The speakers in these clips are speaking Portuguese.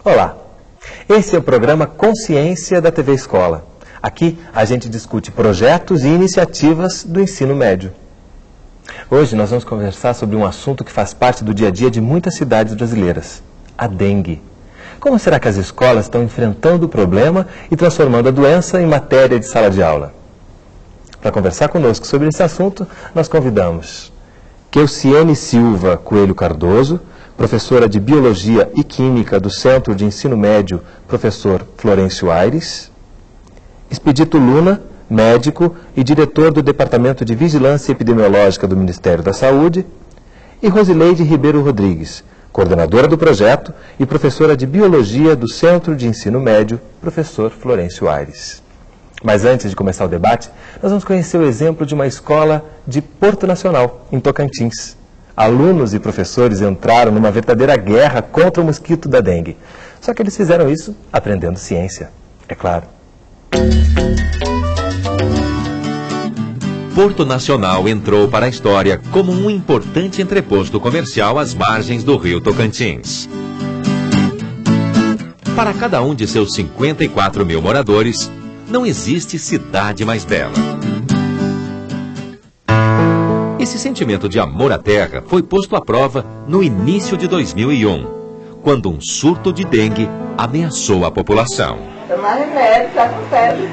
Olá, esse é o programa Consciência da TV Escola. Aqui a gente discute projetos e iniciativas do ensino médio. Hoje nós vamos conversar sobre um assunto que faz parte do dia a dia de muitas cidades brasileiras, a dengue. Como será que as escolas estão enfrentando o problema e transformando a doença em matéria de sala de aula? Para conversar conosco sobre esse assunto, nós convidamos Keuciene Silva Coelho Cardoso, professora de Biologia e Química do Centro de Ensino Médio, professor Florencio Aires, Expedito Luna, médico e diretor do Departamento de Vigilância Epidemiológica do Ministério da Saúde, e Rosileide Ribeiro Rodrigues, coordenadora do projeto e professora de Biologia do Centro de Ensino Médio, professor Florencio Aires. Mas antes de começar o debate, nós vamos conhecer o exemplo de uma escola de Porto Nacional, em Tocantins. Alunos e professores entraram numa verdadeira guerra contra o mosquito da dengue. Só que eles fizeram isso aprendendo ciência, é claro. Porto Nacional entrou para a história como um importante entreposto comercial às margens do rio Tocantins. Para cada um de seus 54 mil moradores, não existe cidade mais bela. Esse sentimento de amor à terra foi posto à prova no início de 2001, quando um surto de dengue ameaçou a população. Tomar remédio, tá com febre.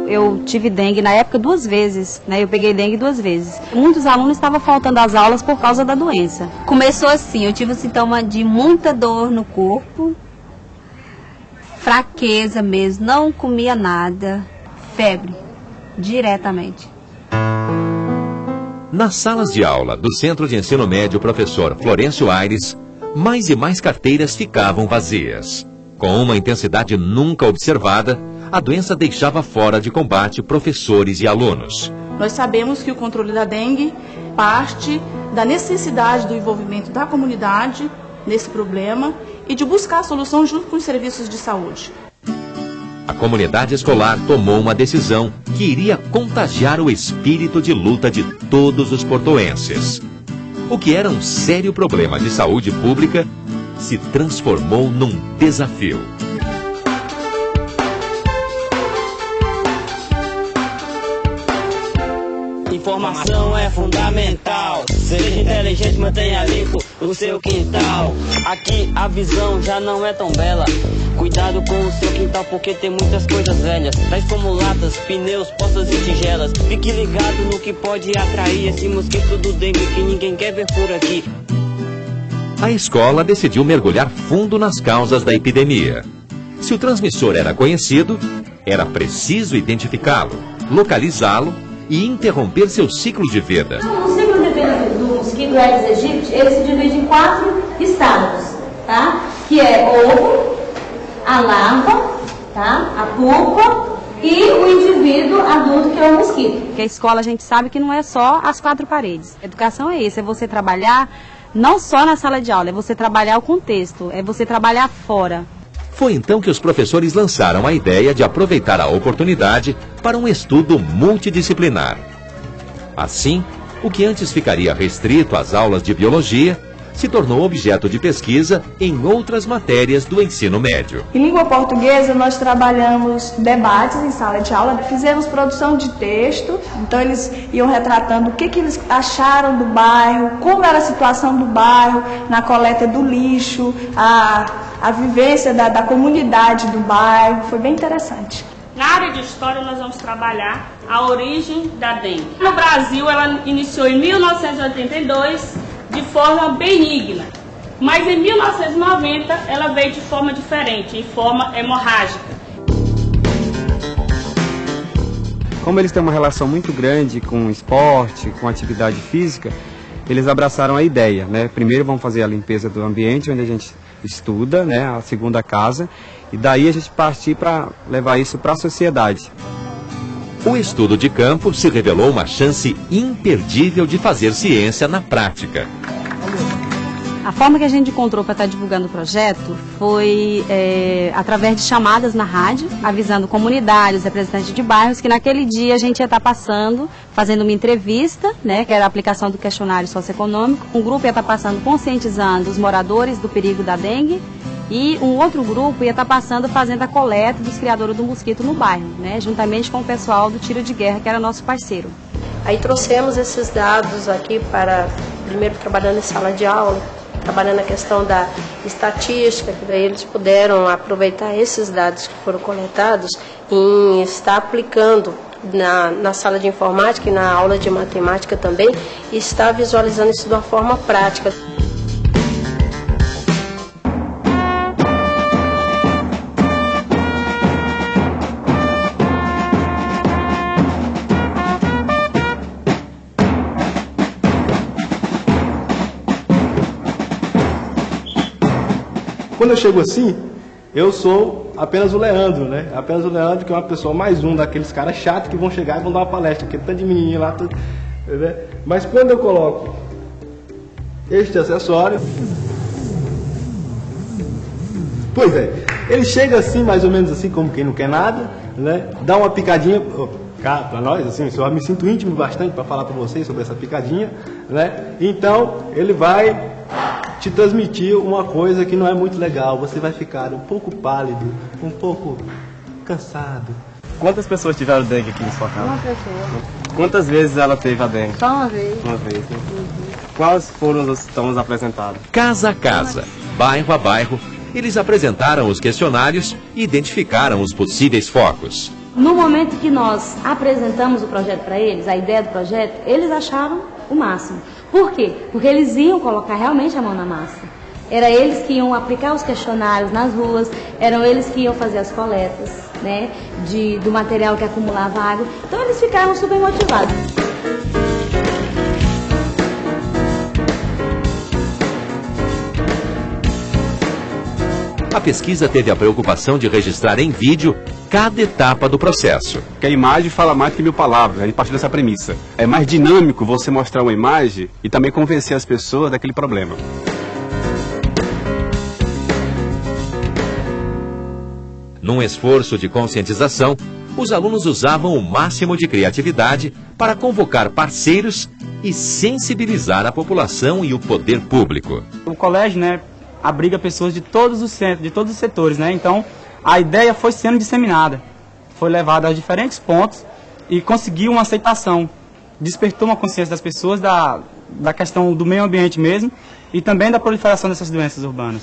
Eu tive dengue na época 2 vezes, né? Eu peguei dengue 2 vezes. Muitos alunos estavam faltando às aulas por causa da doença. Começou assim, eu tive um sintoma de muita dor no corpo, fraqueza mesmo, não comia nada, febre, diretamente. Nas salas de aula do Centro de Ensino Médio Professor Florencio Aires, mais e mais carteiras ficavam vazias. Com uma intensidade nunca observada, a doença deixava fora de combate professores e alunos. Nós sabemos que o controle da dengue parte da necessidade do envolvimento da comunidade nesse problema e de buscar a solução junto com os serviços de saúde. A comunidade escolar tomou uma decisão que iria contagiar o espírito de luta de todos os portoenses. O que era um sério problema de saúde pública se transformou num desafio. Informação é fundamental. Seja inteligente, mantenha limpo o seu quintal. Aqui a visão já não é tão bela. Cuidado com o seu quintal porque tem muitas coisas velhas, tais como latas, pneus, portas e tigelas. Fique ligado no que pode atrair esse mosquito do dengue que ninguém quer ver por aqui. A escola decidiu mergulhar fundo nas causas da epidemia. Se o transmissor era conhecido, era preciso identificá-lo, localizá-lo e interromper seu ciclo de vida. O ciclo de vida do mosquito Aedes aegypti, ele se divide em 4 estágios, tá? Que é ovo, a larva, tá? A pupa e o indivíduo adulto, que é o mosquito. Porque a escola a gente sabe que não é só as 4 paredes. A educação é isso, é você trabalhar não só na sala de aula, é você trabalhar o contexto, é você trabalhar fora. Foi então que os professores lançaram a ideia de aproveitar a oportunidade para um estudo multidisciplinar. Assim, o que antes ficaria restrito às aulas de biologia se tornou objeto de pesquisa em outras matérias do ensino médio. Em língua portuguesa, nós trabalhamos debates em sala de aula, fizemos produção de texto, então eles iam retratando o que eles acharam do bairro, como era a situação do bairro, na coleta do lixo, a vivência da comunidade do bairro, foi bem interessante. Na área de história, nós vamos trabalhar a origem da dengue. No Brasil, ela iniciou em 1982, de forma benigna, mas em 1990 ela veio de forma diferente, em forma hemorrágica. Como eles têm uma relação muito grande com o esporte, com a atividade física, eles abraçaram a ideia, né? Primeiro vamos fazer a limpeza do ambiente onde a gente estuda, né? A segunda casa, e daí a gente partir para levar isso para a sociedade. O estudo de campo se revelou uma chance imperdível de fazer ciência na prática. A forma que a gente encontrou para estar divulgando o projeto foi através de chamadas na rádio, avisando comunidades, representantes de bairros, que naquele dia a gente ia estar passando, fazendo uma entrevista, né, que era a aplicação do questionário socioeconômico. Um grupo ia estar passando conscientizando os moradores do perigo da dengue e um outro grupo ia estar passando fazendo a coleta dos criadores do mosquito no bairro, né, juntamente com o pessoal do Tiro de Guerra, que era nosso parceiro. Aí trouxemos esses dados aqui para, primeiro trabalhando em sala de aula, trabalhando a questão da estatística, que daí eles puderam aproveitar esses dados que foram coletados e estar aplicando na sala de informática e na aula de matemática também, e estar visualizando isso de uma forma prática. Quando eu chego assim, eu sou apenas o Leandro, né? Apenas o Leandro, que é uma pessoa mais um daqueles caras chatos que vão chegar e vão dar uma palestra, aquele tanto de menininho lá, tudo, né? Mas quando eu coloco este acessório, pois é, ele chega assim, mais ou menos assim, como quem não quer nada, né? Dá uma picadinha, para nós, assim, eu me sinto íntimo bastante para falar para vocês sobre essa picadinha, né? Então, ele vai te transmitir uma coisa que não é muito legal. Você vai ficar um pouco pálido, um pouco cansado. Quantas pessoas tiveram dengue aqui na sua casa? Uma pessoa. Quantas vezes ela teve a dengue? Só uma vez. Uma vez, né? Quais foram os sintomas apresentados? Casa a casa, bairro a bairro, eles apresentaram os questionários e identificaram os possíveis focos. No momento que nós apresentamos o projeto para eles, a ideia do projeto, eles acharam o máximo. Por quê? Porque eles iam colocar realmente a mão na massa. Era eles que iam aplicar os questionários nas ruas, eram eles que iam fazer as coletas, né, do material que acumulava água. Então eles ficaram super motivados. A pesquisa teve a preocupação de registrar em vídeo cada etapa do processo. Porque a imagem fala mais que 1000 palavras, a gente parte dessa premissa. É mais dinâmico você mostrar uma imagem e também convencer as pessoas daquele problema. Num esforço de conscientização, os alunos usavam o máximo de criatividade para convocar parceiros e sensibilizar a população e o poder público. O colégio, né, abriga pessoas de todos os centros, de todos os setores, né? Então, a ideia foi sendo disseminada, foi levada aos diferentes pontos e conseguiu uma aceitação. Despertou uma consciência das pessoas da questão do meio ambiente mesmo e também da proliferação dessas doenças urbanas.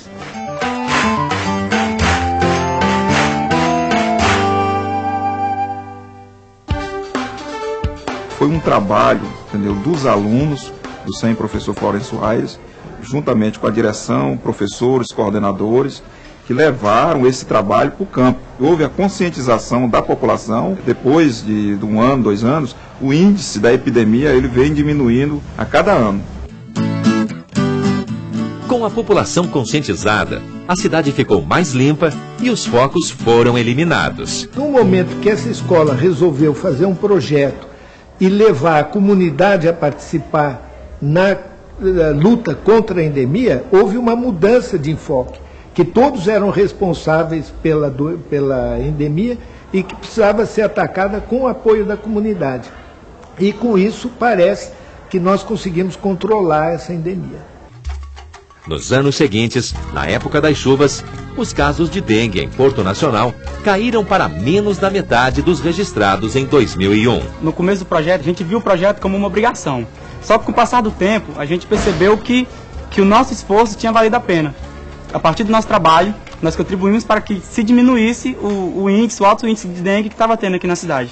Foi um trabalho, entendeu, dos alunos do SEM Professor Florencio Aires, juntamente com a direção, professores, coordenadores, que levaram esse trabalho para o campo. Houve a conscientização da população. Depois de 1 ano, 2 anos, o índice da epidemia ele vem diminuindo a cada ano. Com a população conscientizada, a cidade ficou mais limpa e os focos foram eliminados. No momento que essa escola resolveu fazer um projeto e levar a comunidade a participar na luta contra a endemia, houve uma mudança de enfoque, que todos eram responsáveis pela endemia e que precisava ser atacada com o apoio da comunidade. E com isso parece que nós conseguimos controlar essa endemia. Nos anos seguintes, na época das chuvas, os casos de dengue em Porto Nacional caíram para menos da metade dos registrados em 2001. No começo do projeto, a gente viu o projeto como uma obrigação. Só que com o passar do tempo, a gente percebeu que o nosso esforço tinha valido a pena. A partir do nosso trabalho, nós contribuímos para que se diminuísse o alto índice de dengue que estava tendo aqui na cidade.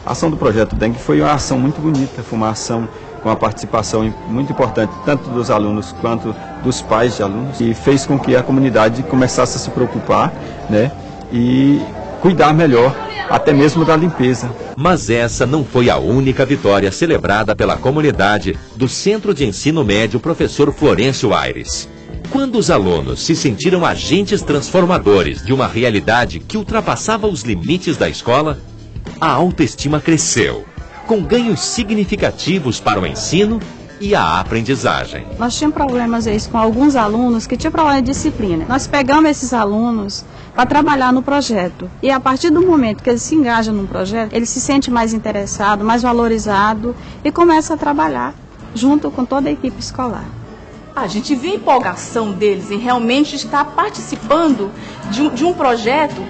A ação do Projeto Dengue foi uma ação muito bonita, foi uma ação com a participação muito importante, tanto dos alunos quanto dos pais de alunos, e fez com que a comunidade começasse a se preocupar, né, e cuidar melhor, até mesmo da limpeza. Mas essa não foi a única vitória celebrada pela comunidade do Centro de Ensino Médio Professor Florencio Aires. Quando os alunos se sentiram agentes transformadores de uma realidade que ultrapassava os limites da escola, a autoestima cresceu, com ganhos significativos para o ensino e a aprendizagem. Nós tínhamos problemas com alguns alunos que tinham problema de disciplina. Nós pegamos esses alunos para trabalhar no projeto. E a partir do momento que eles se engajam no projeto, ele se sente mais interessado, mais valorizado e começa a trabalhar junto com toda a equipe escolar. A gente vê a empolgação deles em realmente estar participando de um projeto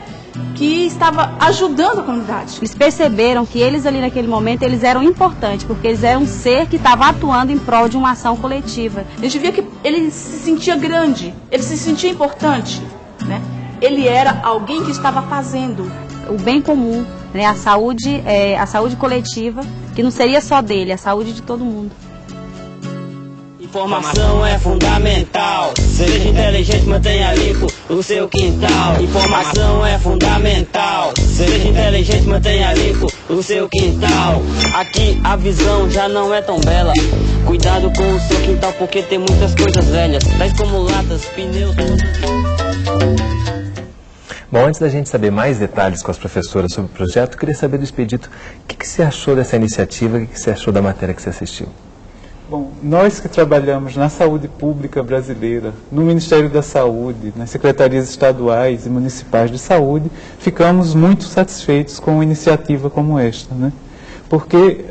que estava ajudando a comunidade. Eles perceberam que eles ali naquele momento eles eram importantes, porque eles eram um ser que estava atuando em prol de uma ação coletiva. A gente via que ele se sentia grande, ele se sentia importante, né? Ele era alguém que estava fazendo o bem comum, né? A saúde coletiva, que não seria só dele, a saúde de todo mundo. Informação é fundamental. Seja inteligente, mantenha limpo o seu quintal. Informação é fundamental. Seja inteligente, mantenha limpo o seu quintal. Aqui a visão já não é tão bela. Cuidado com o seu quintal, porque tem muitas coisas velhas, tais como latas, pneus. Bom, antes da gente saber mais detalhes com as professoras sobre o projeto, eu queria saber do Expedito, o que você achou dessa iniciativa, o que você achou da matéria que você assistiu? Bom, nós que trabalhamos na saúde pública brasileira, no Ministério da Saúde, nas secretarias estaduais e municipais de saúde, ficamos muito satisfeitos com uma iniciativa como esta, né? Porque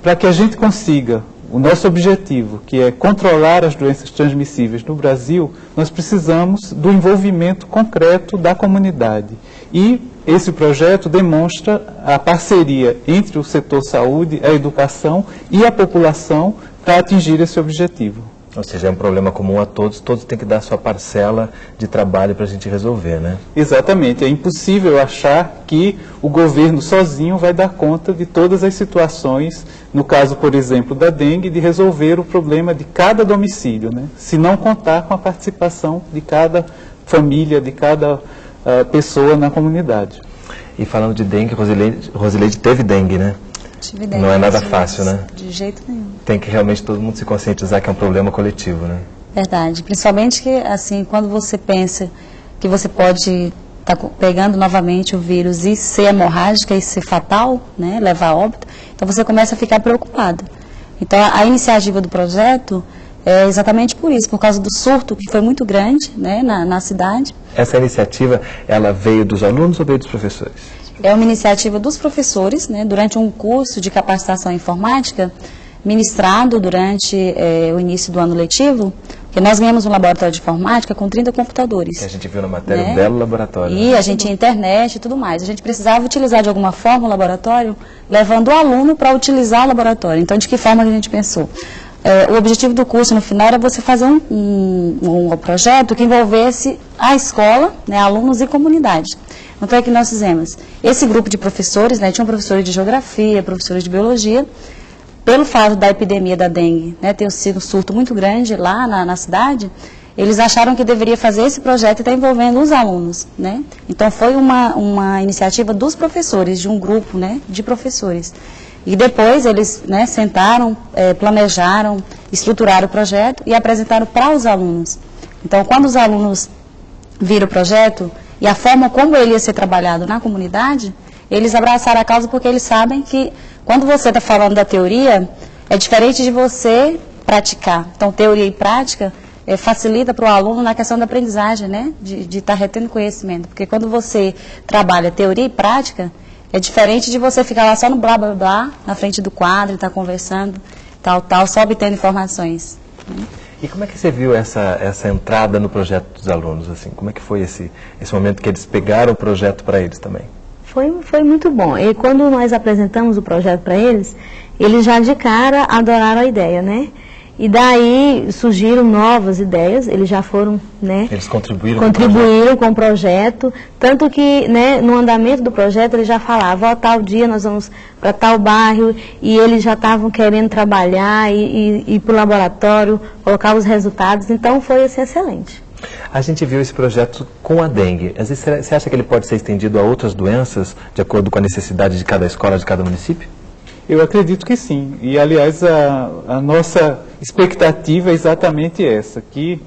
para que a gente consiga o nosso objetivo, que é controlar as doenças transmissíveis no Brasil, nós precisamos do envolvimento concreto da comunidade. E esse projeto demonstra a parceria entre o setor saúde, a educação e a população para atingir esse objetivo. Ou seja, é um problema comum a todos, todos têm que dar sua parcela de trabalho para a gente resolver, né? Exatamente, é impossível achar que o governo sozinho vai dar conta de todas as situações, no caso, por exemplo, da dengue, de resolver o problema de cada domicílio, né? Se não contar com a participação de cada família, de cada pessoa na comunidade. E falando de dengue, Rosileide teve dengue, né? Tive dengue. Não é nada fácil, né? De jeito nenhum. Tem que realmente todo mundo se conscientizar que é um problema coletivo, né? Verdade. Principalmente que, assim, quando você pensa que você pode estar pegando novamente o vírus e ser hemorrágica e ser fatal, né? Levar a óbito, então você começa a ficar preocupado. Então, a iniciativa do projeto é exatamente por isso, por causa do surto que foi muito grande, né? Na cidade. Essa iniciativa, ela veio dos alunos ou veio dos professores? É uma iniciativa dos professores, né, durante um curso de capacitação informática, ministrado durante o início do ano letivo, que nós ganhamos um laboratório de informática com 30 computadores. Que a gente viu na matéria, né? Um belo laboratório. E a gente tinha internet e tudo mais. A gente precisava utilizar de alguma forma o laboratório, levando o aluno para utilizar o laboratório. Então, de que forma que a gente pensou? O objetivo do curso, no final, era você fazer um projeto que envolvesse a escola, né, alunos e comunidade. Então, é que nós fizemos esse grupo de professores, né, tinham professores de geografia, professores de biologia, pelo fato da epidemia da dengue, né, ter sido um surto muito grande lá na cidade, eles acharam que deveria fazer esse projeto e estar envolvendo os alunos, né. Então, foi uma iniciativa dos professores, de um grupo, né, de professores. E depois eles, né, sentaram, planejaram, estruturaram o projeto e apresentaram para os alunos. Então, quando os alunos viram o projeto e a forma como ele ia ser trabalhado na comunidade, eles abraçaram a causa porque eles sabem que quando você está falando da teoria, é diferente de você praticar. Então, teoria e prática facilita para o aluno na questão da aprendizagem, né, de estar retendo conhecimento. Porque quando você trabalha teoria e prática, é diferente de você ficar lá só no blá blá blá, na frente do quadro, estar conversando, tal, só obtendo informações. Né? E como é que você viu essa entrada no projeto dos alunos? Assim? Como é que foi esse momento que eles pegaram o projeto para eles também? Foi muito bom. E quando nós apresentamos o projeto para eles já de cara adoraram a ideia, né? E daí surgiram novas ideias, eles já foram, né? Eles contribuíram com o projeto, tanto que, né, no andamento do projeto eles já falavam, tal dia nós vamos para tal bairro, e eles já estavam querendo trabalhar e ir para o laboratório, colocar os resultados, então foi assim, excelente. A gente viu esse projeto com a dengue. Às vezes, você acha que ele pode ser estendido a outras doenças, de acordo com a necessidade de cada escola, de cada município? Eu acredito que sim. E, aliás, a nossa expectativa é exatamente essa, que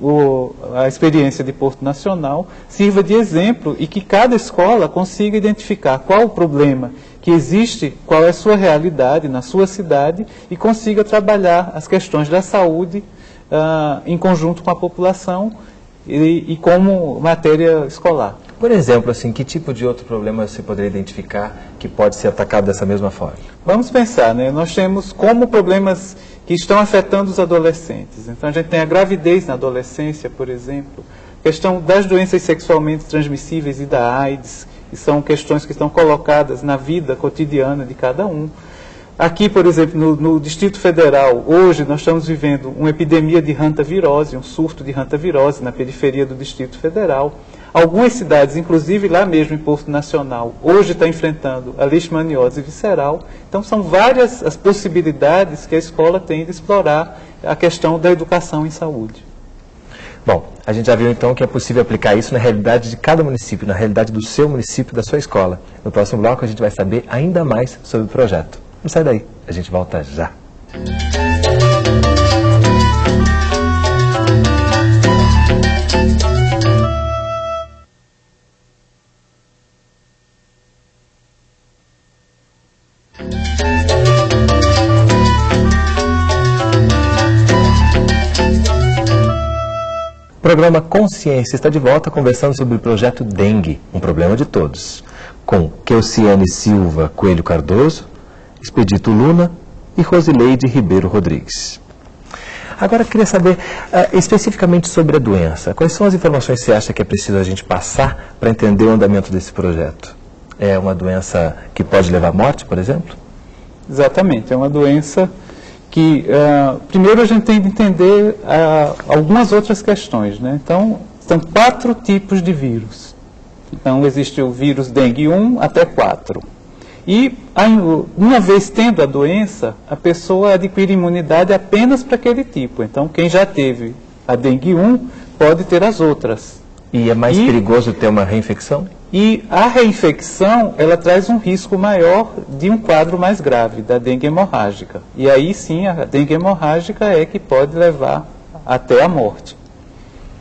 a experiência de Porto Nacional sirva de exemplo e que cada escola consiga identificar qual o problema que existe, qual é a sua realidade na sua cidade e consiga trabalhar as questões da saúde em conjunto com a população e como matéria escolar. Por exemplo, assim, que tipo de outro problema você poderia identificar que pode ser atacado dessa mesma forma? Vamos pensar, né? Nós temos como problemas que estão afetando os adolescentes. Então, a gente tem a gravidez na adolescência, por exemplo, questão das doenças sexualmente transmissíveis e da AIDS, que são questões que estão colocadas na vida cotidiana de cada um. Aqui, por exemplo, no Distrito Federal, hoje nós estamos vivendo uma epidemia de hantavirose, um surto de hantavirose na periferia do Distrito Federal. Algumas cidades, inclusive lá mesmo em Porto Nacional, hoje está enfrentando a leishmaniose visceral. Então, são várias as possibilidades que a escola tem de explorar a questão da educação em saúde. Bom, a gente já viu então que é possível aplicar isso na realidade de cada município, na realidade do seu município, da sua escola. No próximo bloco a gente vai saber ainda mais sobre o projeto. Não sai daí, a gente volta já. O programa Consciência está de volta conversando sobre o projeto Dengue, um problema de todos, com Keuciane Silva Coelho Cardoso, Expedito Luna e Rosileide Ribeiro Rodrigues. Agora, eu queria saber especificamente sobre a doença. Quais são as informações que você acha que é preciso a gente passar para entender o andamento desse projeto? É uma doença que pode levar à morte, por exemplo? Exatamente, é uma doença que, primeiro a gente tem de entender algumas outras questões, né? Então, são 4 tipos de vírus. Então, existe o vírus dengue 1 até 4. E, uma vez tendo a doença, a pessoa adquire imunidade apenas para aquele tipo. Então, quem já teve a dengue 1 pode ter as outras. E é mais perigoso ter uma reinfecção? E a reinfecção, ela traz um risco maior de um quadro mais grave, da dengue hemorrágica. E aí sim, a dengue hemorrágica é que pode levar até a morte.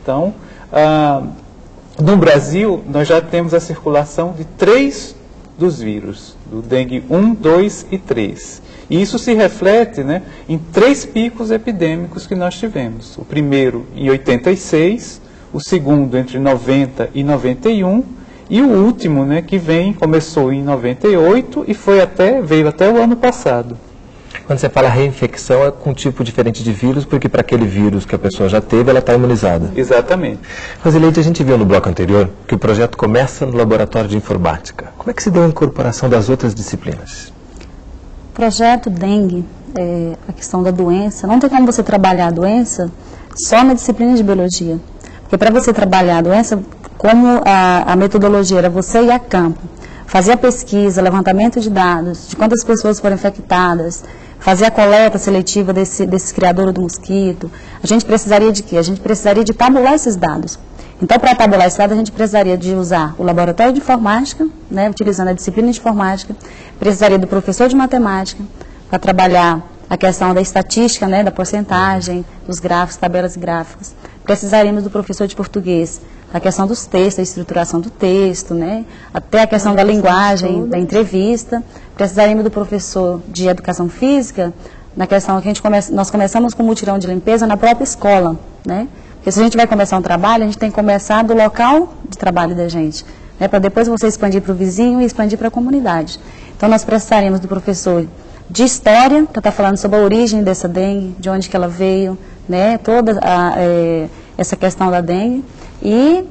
Então, no Brasil, nós já temos a circulação de 3 dos vírus, do dengue 1, 2 e 3. E isso se reflete, né, em 3 picos epidêmicos que nós tivemos. O primeiro em 86, o segundo entre 90 e 91, e o último, né, que começou em 98 e veio até o ano passado. Quando você fala reinfecção, é com um tipo diferente de vírus, porque para aquele vírus que a pessoa já teve, ela está imunizada. Exatamente. Rosileide, a gente viu no bloco anterior que o projeto começa no laboratório de informática. Como é que se deu a incorporação das outras disciplinas? O projeto Dengue, a questão da doença, não tem como você trabalhar a doença só na disciplina de biologia. Porque para você trabalhar a doença, como a metodologia era você ir a campo, fazer a pesquisa, levantamento de dados, de quantas pessoas foram infectadas, fazer a coleta seletiva desse criador do mosquito, a gente precisaria de quê? A gente precisaria de tabular esses dados. Então, para tabular esses dados, a gente precisaria de usar o laboratório de informática, né, utilizando a disciplina de informática, precisaria do professor de matemática, para trabalhar a questão da estatística, né, da porcentagem, dos gráficos, tabelas e gráficos. Precisaríamos do professor de português, a questão dos textos, a estruturação do texto, né, até a questão da linguagem, da entrevista. Precisaríamos do professor de educação física, na questão que nós começamos com o mutirão de limpeza na própria escola, né? Porque se a gente vai começar um trabalho, a gente tem que começar do local de trabalho da gente, né, para depois você expandir para o vizinho e expandir para a comunidade. Então, nós precisaríamos do professor de história, para estar falando sobre a origem dessa dengue, de onde que ela veio, né, toda essa questão da dengue. E,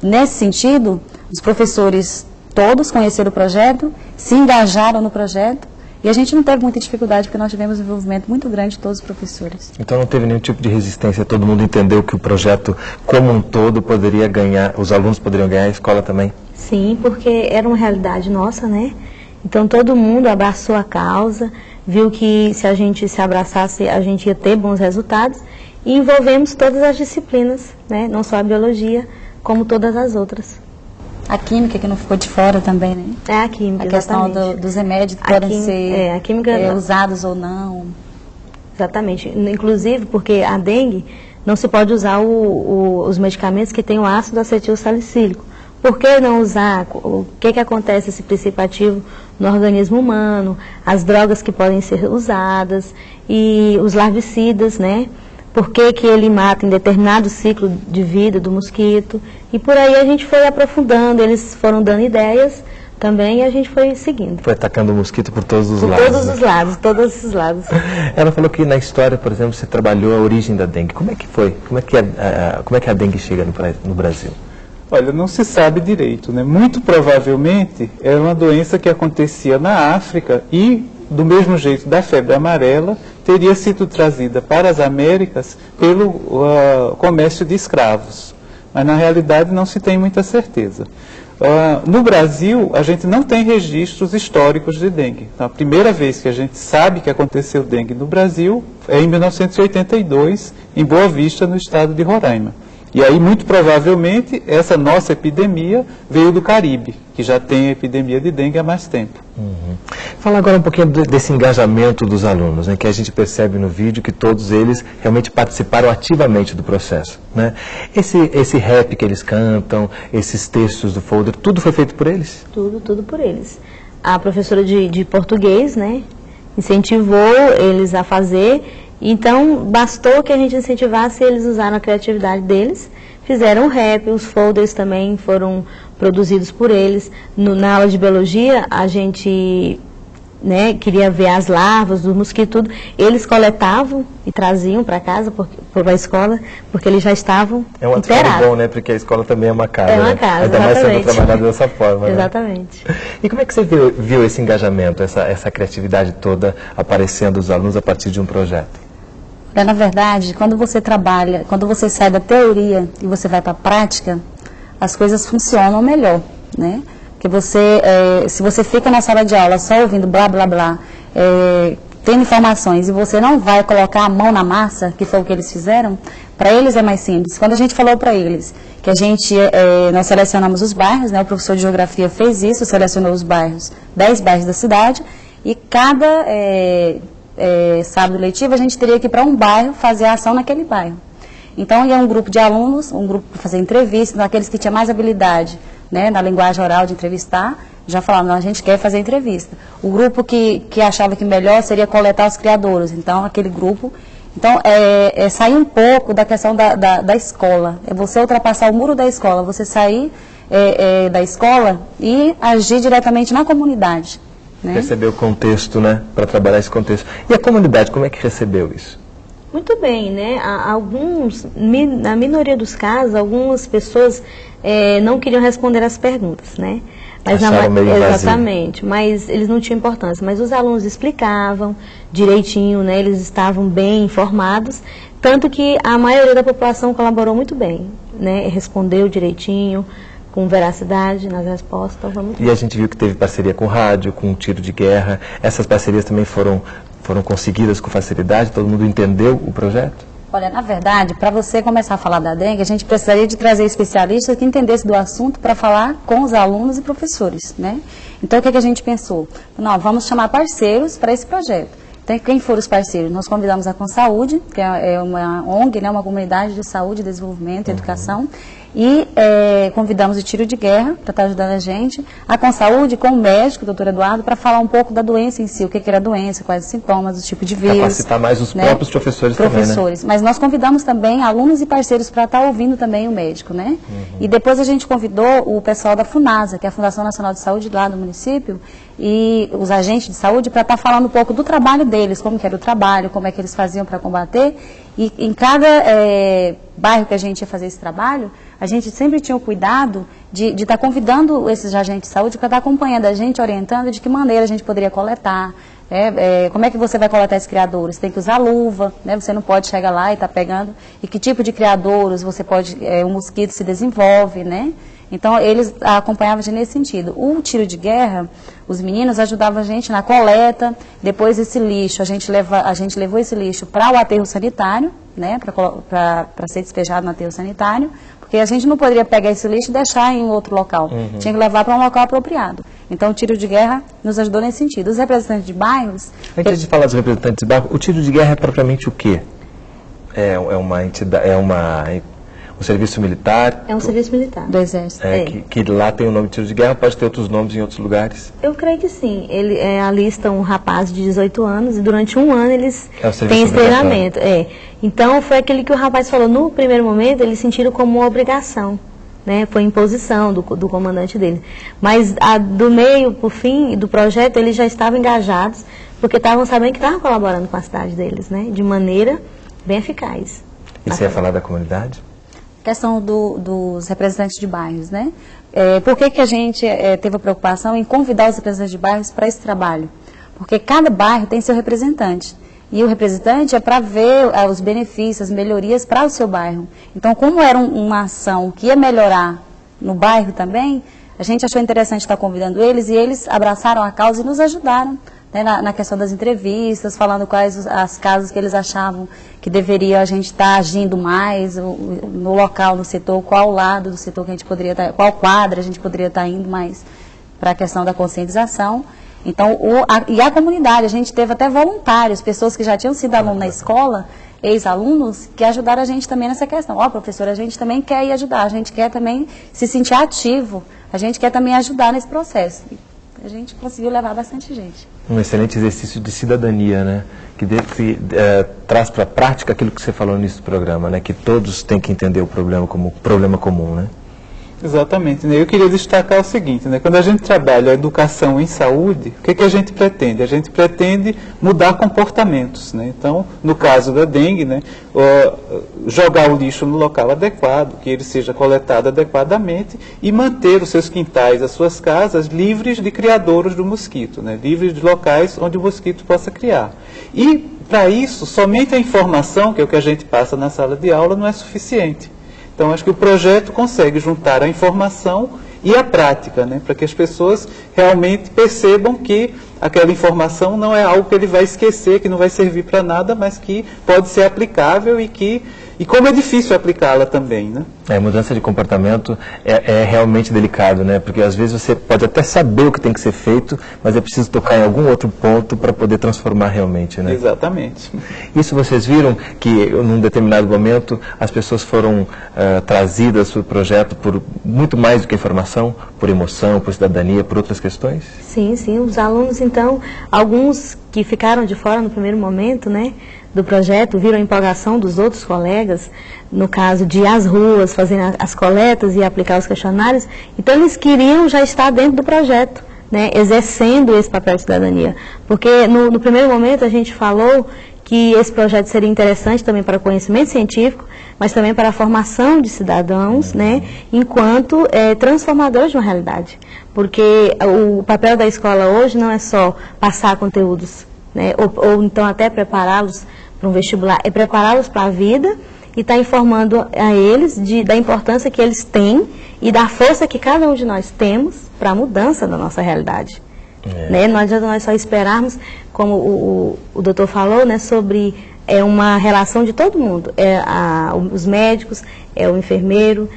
nesse sentido, os professores todos conheceram o projeto, se engajaram no projeto, e a gente não teve muita dificuldade, porque nós tivemos um envolvimento muito grande de todos os professores. Então não teve nenhum tipo de resistência, todo mundo entendeu que o projeto como um todo poderia ganhar, os alunos poderiam ganhar, a escola também? Sim, porque era uma realidade nossa, né? Então todo mundo abraçou a causa, viu que se a gente se abraçasse, a gente ia ter bons resultados, e envolvemos todas as disciplinas, né? Não só a biologia, como todas as outras. A química que não ficou de fora também, né? É a química, a questão dos remédios que podem ser a química, usados ou não. Exatamente. Inclusive porque a dengue não se pode usar os medicamentos que têm o ácido acetil salicílico. Por que não usar? O que acontece esse princípio ativo no organismo humano, as drogas que podem ser usadas e os larvicidas, né? Por que ele mata em determinado ciclo de vida do mosquito. E por aí a gente foi aprofundando, eles foram dando ideias também e a gente foi seguindo. Foi atacando o mosquito por todos os lados. Por todos os lados, todos os lados. Ela falou que na história, por exemplo, você trabalhou a origem da dengue. Como é que foi? Como é que a dengue chega no Brasil? Olha, não se sabe direito, né? Muito provavelmente era uma doença que acontecia na África e, do mesmo jeito da febre amarela, teria sido trazida para as Américas pelo comércio de escravos. Mas, na realidade, não se tem muita certeza. No Brasil, a gente não tem registros históricos de dengue. Então, a primeira vez que a gente sabe que aconteceu dengue no Brasil é em 1982, em Boa Vista, no estado de Roraima. E aí, muito provavelmente, essa nossa epidemia veio do Caribe, que já tem epidemia de dengue há mais tempo. Fala agora um pouquinho desse engajamento dos alunos, né, que a gente percebe no vídeo que todos eles realmente participaram ativamente do processo, né? Esse rap que eles cantam, esses textos do folder, tudo foi feito por eles? Tudo por eles. A professora de português, né, incentivou eles a fazer. Então, bastou que a gente incentivasse, eles usaram a criatividade deles, fizeram rap, os folders também foram produzidos por eles. Na aula de biologia, a gente queria ver as larvas do mosquito, tudo. Eles coletavam e traziam para casa, para a escola, porque eles já estavam inteirados. É um atestado bom, né? Porque a escola também é uma casa, uma casa, ainda mais sendo trabalhado dessa forma, né? Exatamente. E como é que você viu esse engajamento, essa criatividade toda aparecendo dos alunos a partir de um projeto? Na verdade, quando você trabalha, quando você sai da teoria e você vai para a prática, as coisas funcionam melhor, né? Porque se você fica na sala de aula só ouvindo blá, blá, blá, tendo informações e você não vai colocar a mão na massa, que foi o que eles fizeram, para eles é mais simples. Quando a gente falou para eles que nós selecionamos os bairros, né? O professor de geografia fez isso, selecionou os bairros, 10 bairros da cidade, e cada sábado letivo, a gente teria que ir para um bairro fazer a ação naquele bairro. Então, ia um grupo de alunos, um grupo para fazer entrevistas, aqueles que tinham mais habilidade, né, na linguagem oral de entrevistar, já falavam, não, a gente quer fazer entrevista. O grupo que achava que melhor seria coletar os criadouros, então, aquele grupo. Então, sair um pouco da questão da escola, é você ultrapassar o muro da escola, você sair da escola e agir diretamente na comunidade. Né? Receber o contexto, né, para trabalhar esse contexto. E a comunidade, como é que recebeu isso? Muito bem, né? Na minoria dos casos, algumas pessoas não queriam responder as perguntas, né? Mas exatamente, mas eles não tinham importância. Mas os alunos explicavam direitinho, né? Eles estavam bem informados, tanto que a maioria da população colaborou muito bem, né? Respondeu direitinho, com veracidade nas respostas. E a gente viu que teve parceria com rádio, com tiro de guerra. Essas parcerias também foram conseguidas com facilidade? Todo mundo entendeu o projeto? Olha, na verdade, para você começar a falar da dengue, a gente precisaria de trazer especialistas que entendessem do assunto para falar com os alunos e professores, né? Então, o que a gente pensou? Não, vamos chamar parceiros para esse projeto. Então, quem foram os parceiros? Nós convidamos a Consaúde, que é uma ONG, né, uma comunidade de saúde, desenvolvimento e educação, e convidamos o Tiro de Guerra para estar ajudando a gente, a Consaúde com o médico, o doutor Eduardo, para falar um pouco da doença em si, o que era a doença, quais os sintomas, os tipos de vírus. Capacitar mais os próprios professores também, né? Mas nós convidamos também alunos e parceiros para estar ouvindo também o médico, né? E depois a gente convidou o pessoal da FUNASA, que é a Fundação Nacional de Saúde lá do município, e os agentes de saúde para estar falando um pouco do trabalho deles, como que era o trabalho, como é que eles faziam para combater. E em cada bairro que a gente ia fazer esse trabalho, a gente sempre tinha o cuidado de estar convidando esses agentes de saúde para estar acompanhando a gente, orientando de que maneira a gente poderia coletar, como é que você vai coletar esses criadouros. Tem que usar luva, né? Você não pode chegar lá e estar pegando. E que tipo de criadouros você pode, o mosquito se desenvolve, né? Então, eles acompanhavam a gente nesse sentido. O tiro de guerra, os meninos ajudavam a gente na coleta, depois esse lixo, a gente levou esse lixo para o aterro sanitário, né, para ser despejado no aterro sanitário, porque Porque a gente não poderia pegar esse lixo e deixar em outro local. Tinha que levar para um local apropriado. Então, o tiro de guerra nos ajudou nesse sentido. Os representantes de bairros... Antes de falar dos representantes de bairro, o tiro de guerra é propriamente o quê? É uma entidade, um serviço militar? É um serviço militar. Do Exército. Que lá tem o nome de tiro de guerra, pode ter outros nomes em outros lugares? Eu creio que sim. Ele alista um rapaz de 18 anos e durante um ano eles têm esse treinamento. Então, foi aquele que o rapaz falou. No primeiro momento, eles sentiram como uma obrigação. Né? Foi imposição do comandante dele. Mas do meio para o fim do projeto, eles já estavam engajados, porque estavam sabendo que estavam colaborando com a cidade deles, né? De maneira bem eficaz. E você ia falar da comunidade? Questão dos representantes de bairros, né? Por que a gente teve a preocupação em convidar os representantes de bairros para esse trabalho? Porque cada bairro tem seu representante. E o representante é para ver os benefícios, as melhorias para o seu bairro. Então, como era uma ação que ia melhorar no bairro também, a gente achou interessante estar convidando eles e eles abraçaram a causa e nos ajudaram, né, na questão das entrevistas, falando quais as causas que eles achavam que deveria a gente estar agindo mais no local, no setor, qual lado do setor que a gente poderia estar, qual quadra a gente poderia estar indo mais para a questão da conscientização. Então, e a comunidade, a gente teve até voluntários, pessoas que já tinham sido alunos na escola, ex-alunos, que ajudaram a gente também nessa questão. Professora, a gente também quer ir ajudar, a gente quer também se sentir ativo, a gente quer também ajudar nesse processo. A gente conseguiu levar bastante gente. Um excelente exercício de cidadania, né? Que traz para a prática aquilo que você falou no início do programa, né? Que todos têm que entender o problema como problema comum, né? Exatamente, né? Eu queria destacar o seguinte, né? Quando a gente trabalha a educação em saúde, o que a gente pretende? A gente pretende mudar comportamentos, né? Então, no caso da dengue, né? Jogar o lixo no local adequado, que ele seja coletado adequadamente e manter os seus quintais, as suas casas livres de criadouros do mosquito, né? Livres de locais onde o mosquito possa criar. E, para isso, somente a informação, que é o que a gente passa na sala de aula, não é suficiente. Então, acho que o projeto consegue juntar a informação e a prática, né, para que as pessoas realmente percebam que aquela informação não é algo que ele vai esquecer, que não vai servir para nada, mas que pode ser aplicável e como é difícil aplicá-la também, né? Mudança de comportamento é realmente delicado, né? Porque às vezes você pode até saber o que tem que ser feito, mas é preciso tocar em algum outro ponto para poder transformar realmente, né? Exatamente. Isso vocês viram que, num determinado momento, as pessoas foram trazidas para o projeto por muito mais do que informação, por emoção, por cidadania, por outras questões? Sim, sim. Os alunos, então, alguns que ficaram de fora no primeiro momento, né, do projeto, viram a empolgação dos outros colegas, no caso de ir às ruas, fazer as coletas e aplicar os questionários. Então, eles queriam já estar dentro do projeto, né, exercendo esse papel de cidadania. Porque, no primeiro momento, a gente falou que esse projeto seria interessante também para o conhecimento científico, mas também para a formação de cidadãos, né, enquanto transformadores de uma realidade. Porque o papel da escola hoje não é só passar conteúdos, né, ou então até prepará-los para um vestibular, é prepará-los para a vida e estar informando a eles da importância que eles têm e da força que cada um de nós temos para a mudança da nossa realidade. Né? Não adianta nós só esperarmos, como o doutor falou, né, sobre uma relação de todo mundo. Os médicos, o enfermeiro,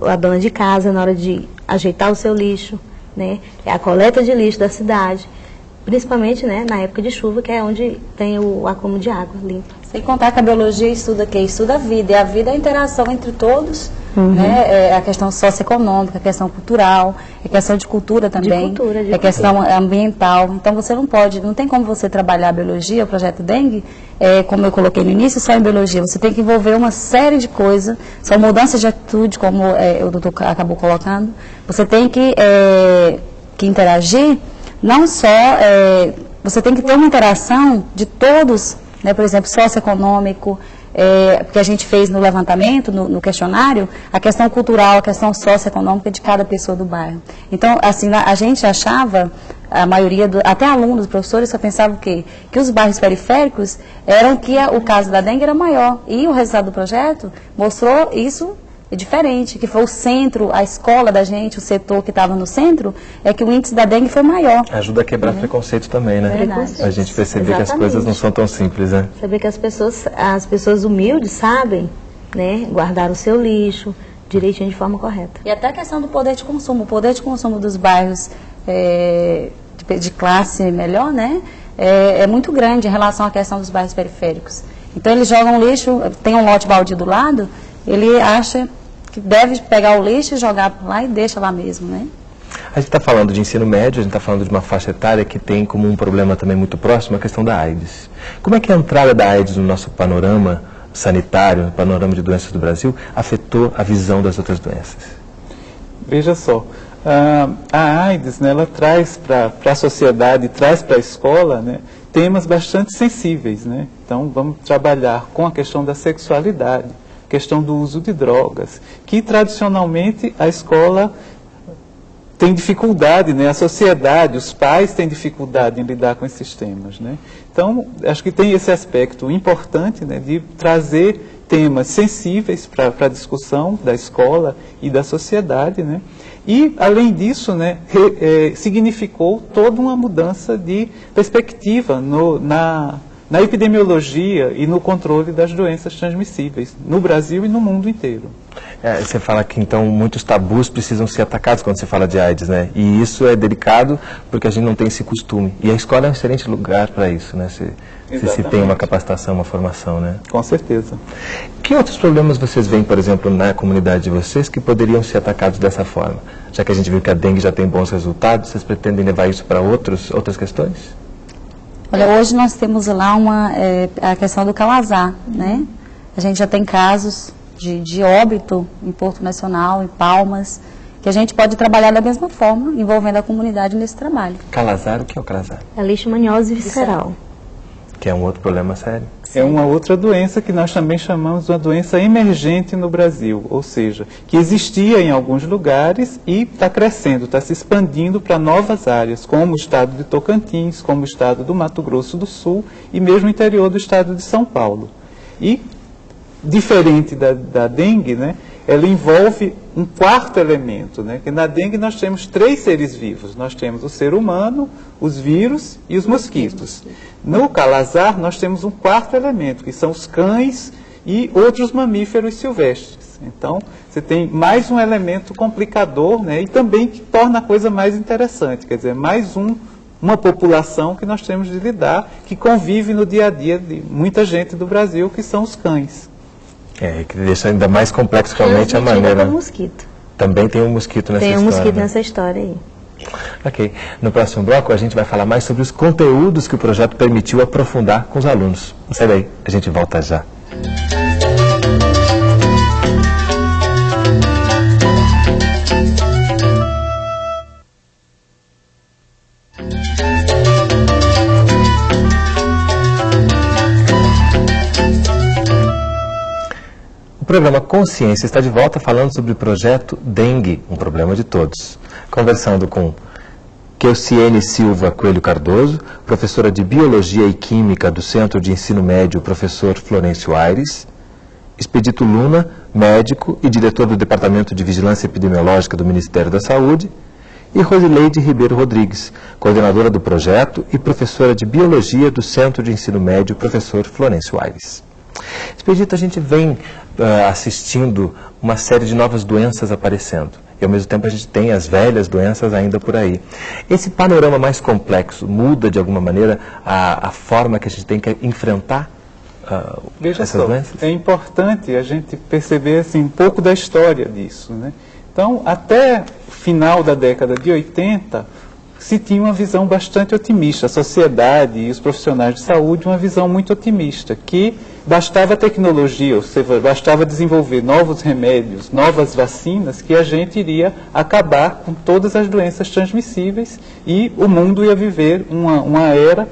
a dona de casa na hora de ajeitar o seu lixo, né, a coleta de lixo da cidade. Principalmente, né, na época de chuva, que é onde tem o acúmulo de água limpa. Sem contar que a biologia estuda o quê? Estuda a vida. E a vida é a interação entre todos, né? É a questão socioeconômica, a questão cultural, a questão de cultura também, a questão ambiental. Então, você não tem como você trabalhar a biologia, o projeto Dengue, como eu coloquei no início, só em biologia. Você tem que envolver uma série de coisas, são mudanças de atitude, como o doutor acabou colocando. Você tem que interagir. Não só, você tem que ter uma interação de todos, né, por exemplo, socioeconômico, porque a gente fez no levantamento, no questionário, a questão cultural, a questão socioeconômica de cada pessoa do bairro. Então, assim, a gente achava, a maioria, até alunos, professores, só pensavam o quê? Que os bairros periféricos eram que o caso da dengue era maior. E o resultado do projeto mostrou isso diferente, que foi o centro, a escola da gente, o setor que estava no centro, que o índice da dengue foi maior. Ajuda a quebrar preconceito também, né? Verdade. A gente perceber que as coisas não são tão simples, né? Saber que as pessoas humildes sabem, né, guardar o seu lixo, direitinho, de forma correta. E até a questão do poder de consumo. O poder de consumo dos bairros de classe melhor, né, é muito grande em relação à questão dos bairros periféricos. Então eles jogam lixo, tem um lote baldio do lado, ele acha que deve pegar o lixo e jogar lá e deixa lá mesmo, né? A gente está falando de ensino médio, a gente está falando de uma faixa etária que tem como um problema também muito próximo a questão da AIDS. Como é que a entrada da AIDS no nosso panorama sanitário, no panorama de doenças do Brasil, afetou a visão das outras doenças? Veja só, a AIDS, né, ela traz para a sociedade, traz para a escola, né, temas bastante sensíveis, né? Então vamos trabalhar com a questão da sexualidade, questão do uso de drogas, que tradicionalmente a escola tem dificuldade, né? A sociedade, os pais têm dificuldade em lidar com esses temas, né? Então, acho que tem esse aspecto importante, né, de trazer temas sensíveis para a discussão da escola e da sociedade, né? E, além disso, né, significou toda uma mudança de perspectiva na epidemiologia e no controle das doenças transmissíveis, no Brasil e no mundo inteiro. Você fala que, então, muitos tabus precisam ser atacados quando se fala de AIDS, né? E isso é delicado porque a gente não tem esse costume. E a escola é um excelente lugar para isso, né? Se tem uma capacitação, uma formação, né? Com certeza. Que outros problemas vocês veem, por exemplo, na comunidade de vocês que poderiam ser atacados dessa forma? Já que a gente viu que a dengue já tem bons resultados, vocês pretendem levar isso para outras questões? Olha, hoje nós temos lá a questão do calazar, né? A gente já tem casos de óbito em Porto Nacional, em Palmas, que a gente pode trabalhar da mesma forma, envolvendo a comunidade nesse trabalho. Calazar, o que é o calazar? É leishmaniose visceral. Que é um outro problema sério. É uma outra doença que nós também chamamos de uma doença emergente no Brasil, ou seja, que existia em alguns lugares e está crescendo, está se expandindo para novas áreas, como o estado de Tocantins, como o estado do Mato Grosso do Sul e mesmo o interior do estado de São Paulo. E, diferente da dengue, né, ela envolve um quarto elemento, né, que na dengue nós temos 3 seres vivos. Nós temos o ser humano, os vírus e os mosquitos. No calazar nós temos um quarto elemento, que são os cães e outros mamíferos silvestres. Então, você tem mais um elemento complicador, né, e também que torna a coisa mais interessante, quer dizer, mais uma população que nós temos de lidar, que convive no dia a dia de muita gente do Brasil, que são os cães. Que deixa ainda mais complexo realmente a maneira. Do mosquito. Também tem um mosquito nessa história. Tem um mosquito, né? nessa história aí. Ok. No próximo bloco a gente vai falar mais sobre os conteúdos que o projeto permitiu aprofundar com os alunos. Não sai daí, a gente volta já. O programa Consciência está de volta falando sobre o projeto Dengue, um problema de todos. Conversando com Keuciene Silva Coelho Cardoso, professora de Biologia e Química do Centro de Ensino Médio, professor Florencio Aires, Expedito Luna, médico e diretor do Departamento de Vigilância Epidemiológica do Ministério da Saúde, e Rosileide Ribeiro Rodrigues, coordenadora do projeto e professora de Biologia do Centro de Ensino Médio, professor Florencio Aires. Expedito, a gente vem assistindo uma série de novas doenças aparecendo. E ao mesmo tempo a gente tem as velhas doenças ainda por aí. Esse panorama mais complexo muda de alguma maneira a forma que a gente tem que enfrentar essas doenças? É importante a gente perceber assim, um pouco da história disso, né? Então, até o final da década de 80, se tinha uma visão bastante otimista. A sociedade e os profissionais de saúde, uma visão muito otimista, que bastava tecnologia, ou seja, bastava desenvolver novos remédios, novas vacinas, que a gente iria acabar com todas as doenças transmissíveis e o mundo ia viver uma era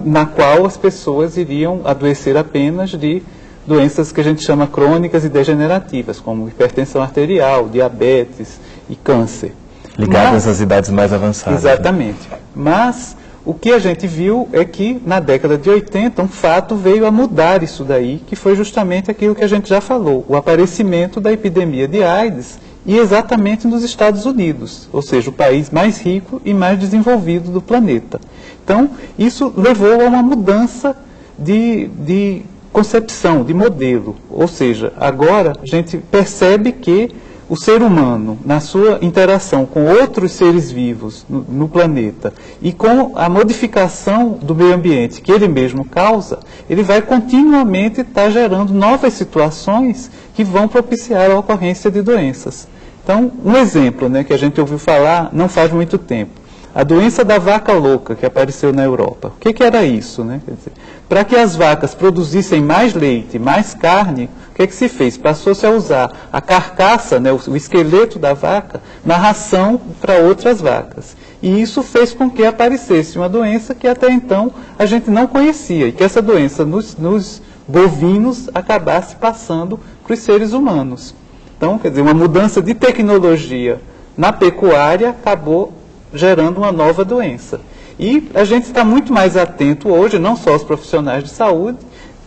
na qual as pessoas iriam adoecer apenas de doenças que a gente chama crônicas e degenerativas, como hipertensão arterial, diabetes e câncer. Ligadas às idades mais avançadas. Exatamente. Né? Mas o que a gente viu é que na década de 80 um fato veio a mudar isso daí, que foi justamente aquilo que a gente já falou, o aparecimento da epidemia de AIDS, e exatamente nos Estados Unidos, ou seja, o país mais rico e mais desenvolvido do planeta. Então, isso levou a uma mudança de concepção, de modelo. Ou seja, agora a gente percebe que o ser humano, na sua interação com outros seres vivos no planeta e com a modificação do meio ambiente que ele mesmo causa, ele vai continuamente estar gerando novas situações que vão propiciar a ocorrência de doenças. Então, um exemplo, né, que a gente ouviu falar não faz muito tempo. A doença da vaca louca que apareceu na Europa. O que era isso, né? Quer dizer, para que as vacas produzissem mais leite, mais carne, o que se fez? Passou-se a usar a carcaça, né, o esqueleto da vaca, na ração para outras vacas. E isso fez com que aparecesse uma doença que até então a gente não conhecia, e que essa doença nos bovinos acabasse passando para os seres humanos. Então, quer dizer, uma mudança de tecnologia na pecuária acabou gerando uma nova doença. E a gente está muito mais atento hoje, não só os profissionais de saúde,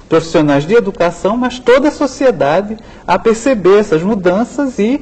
profissionais de educação, mas toda a sociedade a perceber essas mudanças e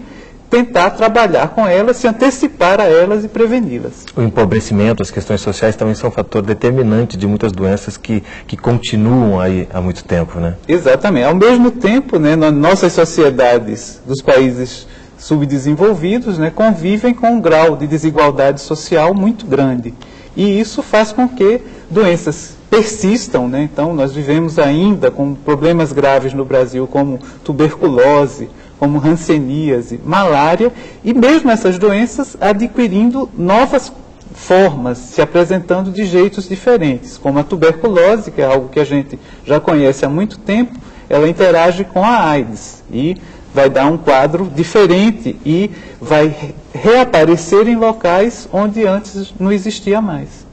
tentar trabalhar com elas, se antecipar a elas e preveni-las. O empobrecimento, as questões sociais também são um fator determinante de muitas doenças que continuam aí há muito tempo, né? Exatamente. Ao mesmo tempo, né, nossas sociedades dos países subdesenvolvidos, né, convivem com um grau de desigualdade social muito grande. E isso faz com que doenças persistam, né? Então, nós vivemos ainda com problemas graves no Brasil, como tuberculose, como hanseníase, malária, e mesmo essas doenças adquirindo novas formas, se apresentando de jeitos diferentes, como a tuberculose, que é algo que a gente já conhece há muito tempo, ela interage com a AIDS e vai dar um quadro diferente e vai reaparecer em locais onde antes não existia mais.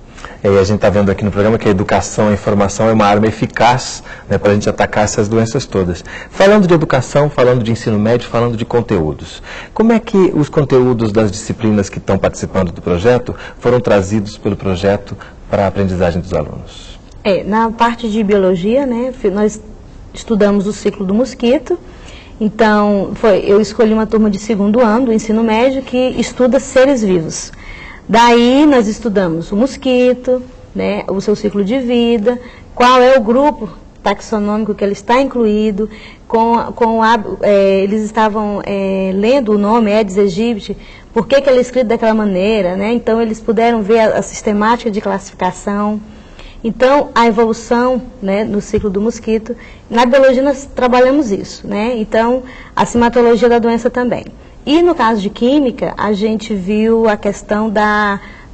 E aí a gente está vendo aqui no programa que a educação, a informação é uma arma eficaz, né, para a gente atacar essas doenças todas. Falando de educação, falando de ensino médio, falando de conteúdos. Como é que os conteúdos das disciplinas que estão participando do projeto foram trazidos pelo projeto para a aprendizagem dos alunos? Na parte de biologia, né, nós estudamos o ciclo do mosquito. Então, eu escolhi uma turma de 2º ano do ensino médio que estuda seres vivos. Daí nós estudamos o mosquito, né, o seu ciclo de vida, qual é o grupo taxonômico que ele está incluído, eles estavam lendo o nome Aedes aegypti, por que ele é escrito daquela maneira, né? Então eles puderam ver a sistemática de classificação. Então, a evolução, né, no ciclo do mosquito, na biologia nós trabalhamos isso, né? Então, a simatologia da doença também. E no caso de química, a gente viu a questão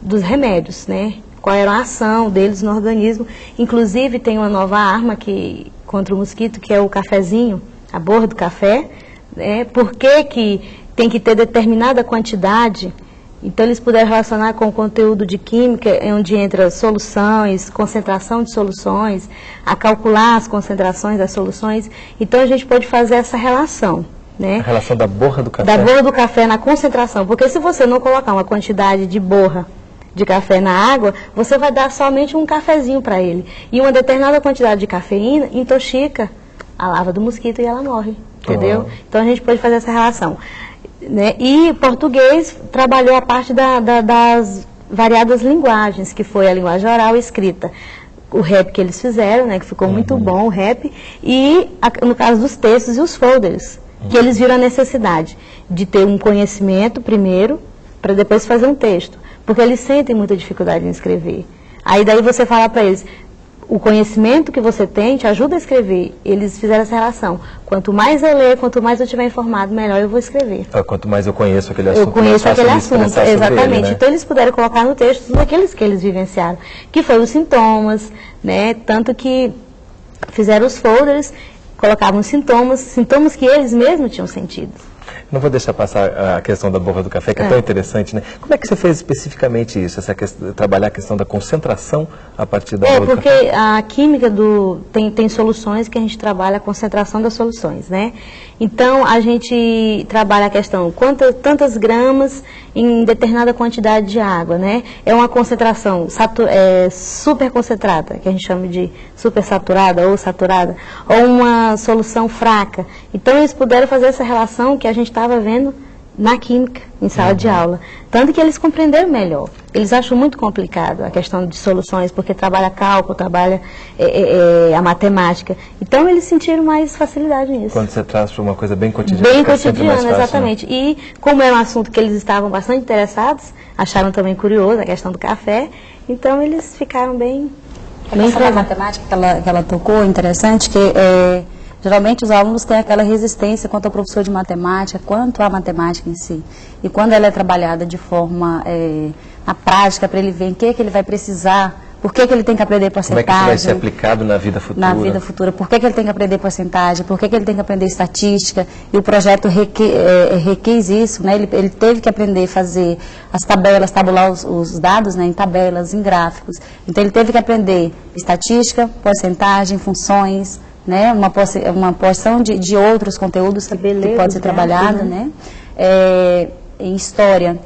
dos remédios, né? Qual era a ação deles no organismo. Inclusive, tem uma nova arma contra o mosquito, que é o cafezinho, a borra do café, né? Por que tem que ter determinada quantidade? Então, eles puderam relacionar com o conteúdo de química, onde entra soluções, concentração de soluções, a calcular as concentrações das soluções. Então, a gente pode fazer essa relação, né? A relação da borra do café? Da borra do café na concentração. Porque se você não colocar uma quantidade de borra de café na água, você vai dar somente um cafezinho para ele. E uma determinada quantidade de cafeína intoxica a larva do mosquito e ela morre, entendeu? Então, a gente pode fazer essa relação. Né? E português trabalhou a parte das variadas linguagens, que foi a linguagem oral e escrita. O rap que eles fizeram, né, que ficou muito bom o rap, e no caso dos textos e os folders, que eles viram a necessidade de ter um conhecimento primeiro, para depois fazer um texto, porque eles sentem muita dificuldade em escrever. Aí daí você fala para eles, o conhecimento que você tem te ajuda a escrever. Eles fizeram essa relação. Quanto mais eu ler, quanto mais eu estiver informado, melhor eu vou escrever. Quanto mais eu conheço aquele assunto, eu conheço aquele mais fácil assunto, exatamente. Ele, né? Então eles puderam colocar no texto tudo aqueles que eles vivenciaram, que foram os sintomas, né? Tanto que fizeram os folders, colocavam sintomas que eles mesmos tinham sentido. Não vou deixar passar a questão da borra do café, que é tão interessante, né? Como é que você fez especificamente isso, trabalhar a questão da concentração a partir da borra do café? Porque a química tem soluções que a gente trabalha a concentração das soluções, né? Então, a gente trabalha a questão tantas gramas em determinada quantidade de água, né? É uma concentração super concentrada, que a gente chama de super saturada ou saturada, ou uma solução fraca. Então, eles puderam fazer essa relação que a gente estava vendo na química, em sala de aula. Tanto que eles compreenderam melhor. Eles acham muito complicado a questão de soluções, porque trabalha cálculo, trabalha a matemática. Então, eles sentiram mais facilidade nisso. Quando você traz para uma coisa bem cotidiana. Bem fica sempre mais cotidiana, fácil, exatamente. Né? E como é um assunto que eles estavam bastante interessados, acharam também curioso a questão do café, então eles ficaram bem... A matemática que ela tocou, interessante, que geralmente os alunos têm aquela resistência quanto ao professor de matemática, quanto à matemática em si. E quando ela é trabalhada de forma na prática, para ele ver em que ele vai precisar, por que ele tem que aprender porcentagem. Como é que isso vai ser aplicado na vida futura? Na vida futura. Por que ele tem que aprender porcentagem, por que ele tem que aprender estatística. E o projeto requis isso, né? Ele teve que aprender a fazer as tabelas, tabular os dados, né, em tabelas, em gráficos. Então ele teve que aprender estatística, porcentagem, funções, né, uma porção de outros conteúdos que pode ser trabalhado, né? Em história,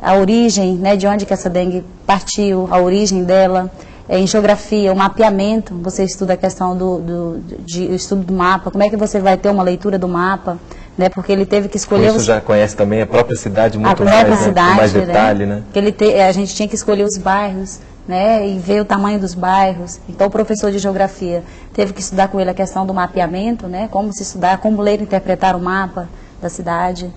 a origem, né, de onde que essa dengue partiu, a origem dela. Em geografia, o mapeamento, você estuda a questão do estudo do mapa, como é que você vai ter uma leitura do mapa, né, porque ele teve que escolher... Você já conhece também a própria cidade muito mais, né, com mais detalhe, né? Que a gente tinha que escolher os bairros, né, e ver o tamanho dos bairros. Então o professor de geografia teve que estudar com ele a questão do mapeamento, né, como se estudar, como ler e interpretar o mapa da cidade.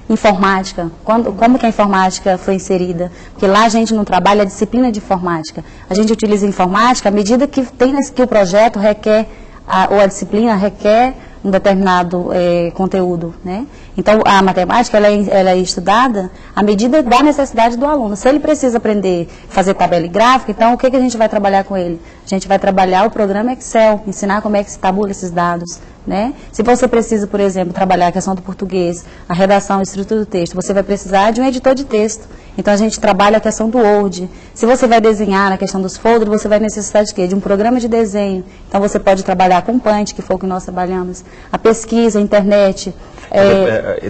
Informática, como que a informática foi inserida? Porque lá a gente não trabalha a disciplina de informática. A gente utiliza a informática à medida que o projeto requer, ou a disciplina requer um determinado conteúdo, né? Então, a matemática ela é estudada à medida da necessidade do aluno. Se ele precisa aprender a fazer tabela e gráfica, então o que a gente vai trabalhar com ele? A gente vai trabalhar o programa Excel, ensinar como é que se tabula esses dados, né? Se você precisa, por exemplo, trabalhar a questão do português, a redação, a estrutura do texto, você vai precisar de um editor de texto. Então, a gente trabalha a questão do Word. Se você vai desenhar na questão dos folders, você vai necessitar de quê? De um programa de desenho. Então, você pode trabalhar com Paint, que foi o que nós trabalhamos. A pesquisa, a internet.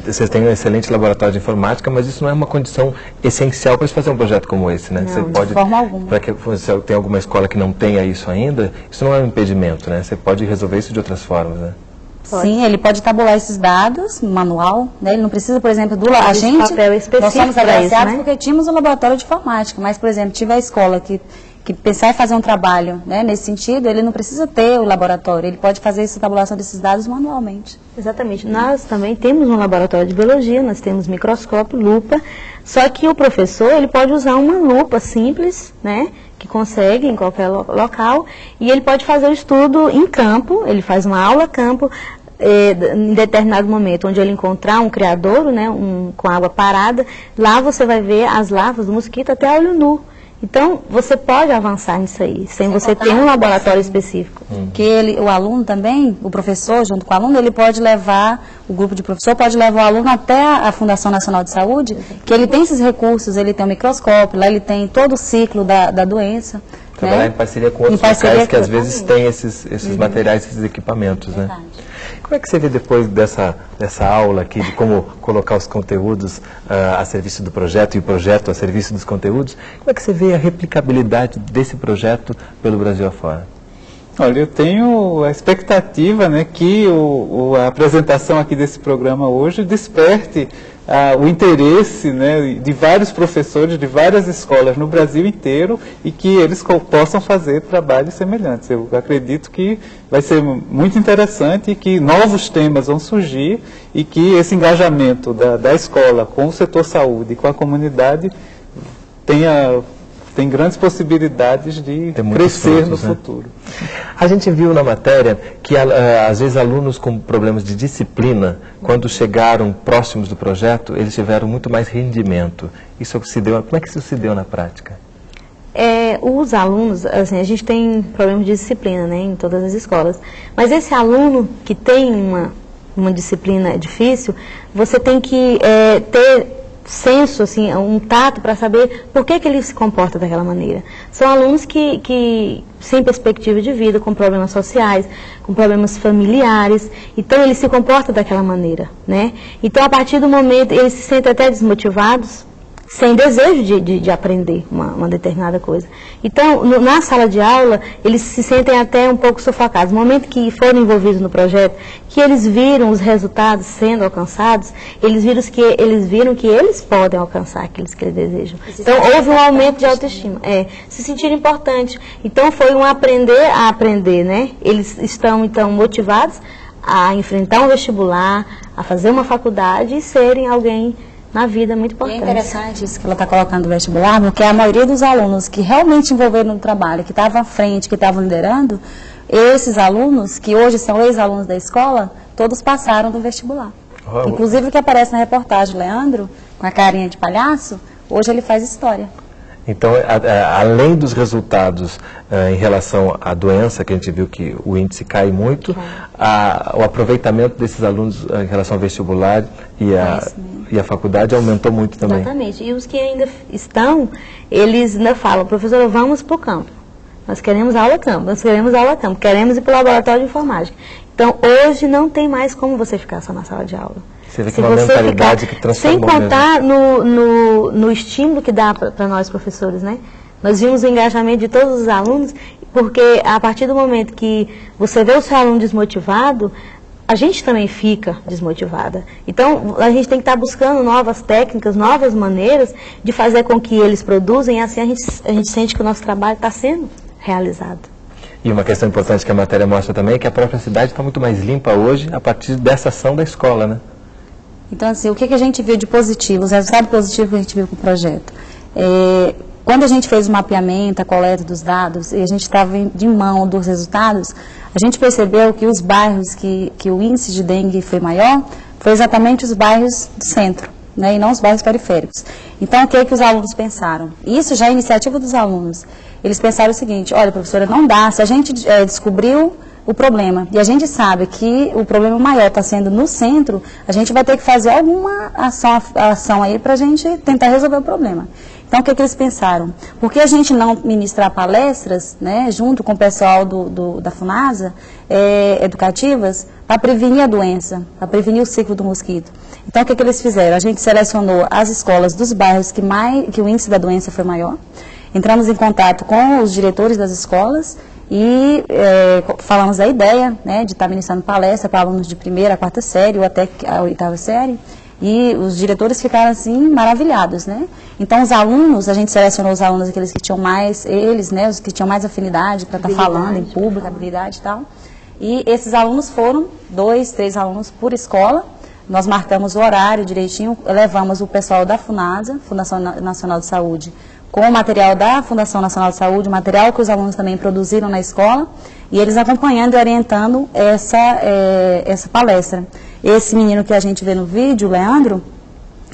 Vocês têm um excelente laboratório de informática, mas isso não é uma condição essencial para fazer um projeto como esse, né? Não, você pode, de forma alguma. Para que você tem alguma escola que não tenha isso ainda, isso não é um impedimento, né? Você pode resolver isso de outras formas, né? Sim, ele pode tabular esses dados no manual, né? Ele não precisa, por exemplo, a gente, nós somos agraciados, né? Porque tínhamos o laboratório de informática, mas, por exemplo, tiver a escola que pensar em fazer um trabalho, né, nesse sentido, ele não precisa ter o laboratório, ele pode fazer essa tabulação desses dados manualmente. Exatamente. Nós também temos um laboratório de biologia, nós temos microscópio, lupa, só que o professor ele pode usar uma lupa simples, né, que consegue em qualquer local, e ele pode fazer o estudo em campo, ele faz uma aula campo, em determinado momento, onde ele encontrar um criadouro, né, com água parada, lá você vai ver as larvas do mosquito até a olho nu. Então, você pode avançar nisso aí, sem você ter um laboratório específico. Que o aluno também, o professor, junto com o aluno, ele pode levar, o grupo de professor pode levar o aluno até a Fundação Nacional de Saúde, que ele tem esses recursos, ele tem um microscópio, lá ele tem todo o ciclo da doença. Trabalhar, né, em parceria com outros locais que às vezes têm esses materiais, esses equipamentos, né? Como é que você vê depois dessa aula aqui de como colocar os conteúdos a serviço do projeto e o projeto a serviço dos conteúdos, como é que você vê a replicabilidade desse projeto pelo Brasil afora? Olha, eu tenho a expectativa, né, que a apresentação aqui desse programa hoje desperte o interesse, né, de vários professores de várias escolas no Brasil inteiro e que eles possam fazer trabalhos semelhantes. Eu acredito que vai ser muito interessante e que novos temas vão surgir e que esse engajamento da escola com o setor saúde e com a comunidade tem grandes possibilidades de crescer no futuro. A gente viu na matéria que, às vezes, alunos com problemas de disciplina, quando chegaram próximos do projeto, eles tiveram muito mais rendimento. Isso se deu, como é que isso se deu na prática? Os alunos, assim, a gente tem problemas de disciplina, né, em todas as escolas. Mas esse aluno que tem uma disciplina difícil, você tem que ter senso, assim, um tato para saber por que ele se comporta daquela maneira. São alunos que sem perspectiva de vida, com problemas sociais, com problemas familiares, então eles se comportam daquela maneira, né? Então, a partir do momento, eles se sentem até desmotivados, sem desejo de aprender uma determinada coisa. Então, na sala de aula, eles se sentem até um pouco sufocados. No momento que foram envolvidos no projeto, que eles viram os resultados sendo alcançados, eles viram que eles podem alcançar aqueles que eles desejam. Então, houve um aumento de autoestima. Se sentiram importantes. Então, foi um aprender a aprender, né? Eles estão, então, motivados a enfrentar um vestibular, a fazer uma faculdade e serem alguém na vida muito importante. E é interessante isso que ela está colocando no vestibular, porque a maioria dos alunos que realmente envolveram no trabalho, que estavam à frente, que estavam liderando, esses alunos, que hoje são ex-alunos da escola, todos passaram do vestibular. Inclusive o que aparece na reportagem, Leandro, com a carinha de palhaço, hoje ele faz história. Então, além dos resultados em relação à doença, que a gente viu que o índice cai muito, o aproveitamento desses alunos em relação ao vestibular e a faculdade aumentou muito também. Exatamente. E os que ainda estão, eles ainda falam, professora, vamos para o campo. Nós queremos aula campo, queremos ir para o laboratório de informática. Então, hoje não tem mais como você ficar só na sala de aula. Você vê que é uma mentalidade que transformou. Sem contar no estímulo que dá para nós professores, né? Nós vimos o engajamento de todos os alunos, porque a partir do momento que você vê o seu aluno desmotivado, a gente também fica desmotivada. Então, a gente tem que estar buscando novas técnicas, novas maneiras de fazer com que eles produzam, e assim a gente sente que o nosso trabalho está sendo realizado. E uma questão importante que a matéria mostra também é que a própria cidade está muito mais limpa hoje a partir dessa ação da escola, né? Então, assim, o que a gente viu de positivo, os resultados positivos que a gente viu com o projeto? Quando a gente fez o mapeamento, a coleta dos dados, e a gente estava de mão dos resultados, a gente percebeu que os bairros que o índice de dengue foi maior, foi exatamente os bairros do centro, né, e não os bairros periféricos. Então, o que é que os alunos pensaram? Isso já é iniciativa dos alunos. Eles pensaram o seguinte, olha, professora, não dá, se a gente descobriu o problema, e a gente sabe que o problema maior está sendo no centro, a gente vai ter que fazer alguma ação aí para a gente tentar resolver o problema. Então, o que eles pensaram? Por que a gente não ministrar palestras, né, junto com o pessoal da FUNASA, educativas, para prevenir a doença, para prevenir o ciclo do mosquito? Então, o que eles fizeram? A gente selecionou as escolas dos bairros que o índice da doença foi maior, entramos em contato com os diretores das escolas, e falamos da ideia, né, de estar ministrando palestra para alunos de 1ª a 4ª série ou até a 8ª série, e os diretores ficaram assim maravilhados, né? Então os alunos, a gente selecionou os alunos aqueles que tinham mais, né, os que tinham mais afinidade para estar falando em público, habilidade e tal. E esses alunos foram 2, 3 alunos por escola. Nós marcamos o horário direitinho, levamos o pessoal da FUNASA, Fundação Nacional de Saúde, com o material da Fundação Nacional de Saúde, o material que os alunos também produziram na escola, e eles acompanhando e orientando essa palestra. Esse menino que a gente vê no vídeo, o Leandro,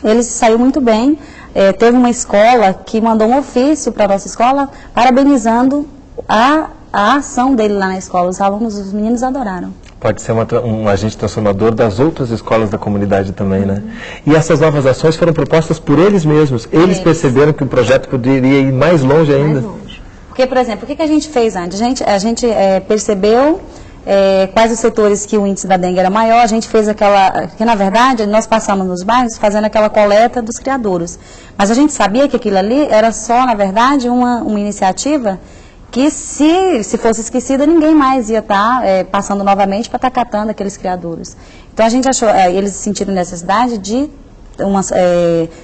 ele saiu muito bem. Teve uma escola que mandou um ofício para a nossa escola, parabenizando a ação dele lá na escola. Os alunos, os meninos adoraram. Pode ser um agente transformador das outras escolas da comunidade também, né? E essas novas ações foram propostas por eles mesmos. Eles perceberam que o projeto poderia ir mais longe ainda. Porque, por exemplo, o que a gente fez antes? A gente percebeu quais os setores que o índice da dengue era maior. A gente fez que na verdade nós passamos nos bairros fazendo aquela coleta dos criadouros. Mas a gente sabia que aquilo ali era só, na verdade, uma iniciativa que se fosse esquecida, ninguém mais ia estar passando novamente para estar catando aqueles criadouros. Então a gente achou, eles sentiram necessidade de